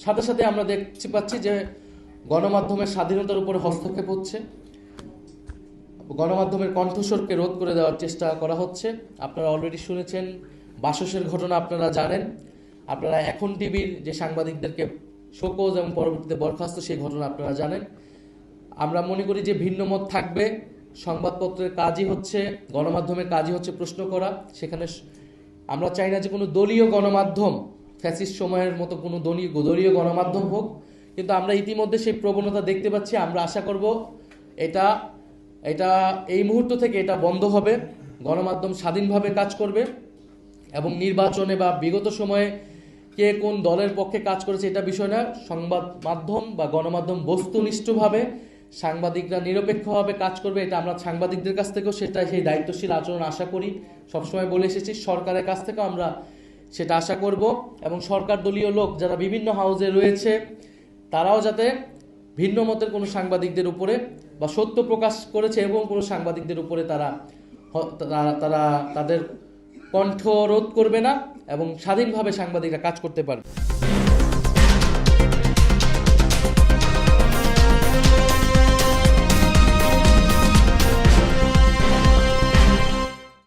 সাথে সাথে আমরা দেখতে পাচ্ছি যে গণমাধ্যমের স্বাধীনতার উপরে হস্তক্ষেপ হচ্ছে, গণমাধ্যমের কণ্ঠস্বরকে রোধ করে দেওয়ার চেষ্টা করা হচ্ছে। আপনারা অলরেডি শুনেছেন বাসসের ঘটনা, আপনারা জানেন। আপনারা এখন টিভির যে সাংবাদিকদেরকে শোকজ এবং পরবর্তীতে বরখাস্ত, সেই ঘটনা আপনারা জানেন। আমরা মনে করি যে ভিন্ন মত থাকবে, সংবাদপত্রের কাজই হচ্ছে, গণমাধ্যমের কাজই হচ্ছে প্রশ্ন করা। সেখানে আমরা চাই না যে কোনো দলীয় গণমাধ্যম ফ্যাসিস্ট সময়ের মতো কোনো দলীয় গণমাধ্যম হোক, কিন্তু আমরা ইতিমধ্যে সেই প্রবণতা দেখতে পাচ্ছি। আমরা আশা করব এটা এই মুহূর্ত থেকে এটা বন্ধ হবে, গণমাধ্যম স্বাধীনভাবে কাজ করবে এবং নির্বাচনে বা বিগত সময়ে কে কোন দলের পক্ষে কাজ করেছে এটা বিষয় না। সংবাদ মাধ্যম বা গণমাধ্যম বস্তুনিষ্ঠভাবে, সাংবাদিকরা নিরপেক্ষভাবে কাজ করবে, এটা আমরা সাংবাদিকদের কাছ থেকেও সেই দায়িত্বশীল আচরণ আশা করি। সবসময় বলে এসেছি, সরকারের কাছ থেকেও আমরা সেটা আশা করব। এবং সরকার দলীয় লোক যারা বিভিন্ন হাউজে রয়েছে, তারাও যাতে ভিন্ন মতের কোনো সাংবাদিকদের উপরে বা সত্য প্রকাশ করেছে এবং কোনো সাংবাদিকদের উপরে তারা তাদের কণ্ঠ রোধ করবে না এবং স্বাধীনভাবে সাংবাদিকরা কাজ করতে পারবে।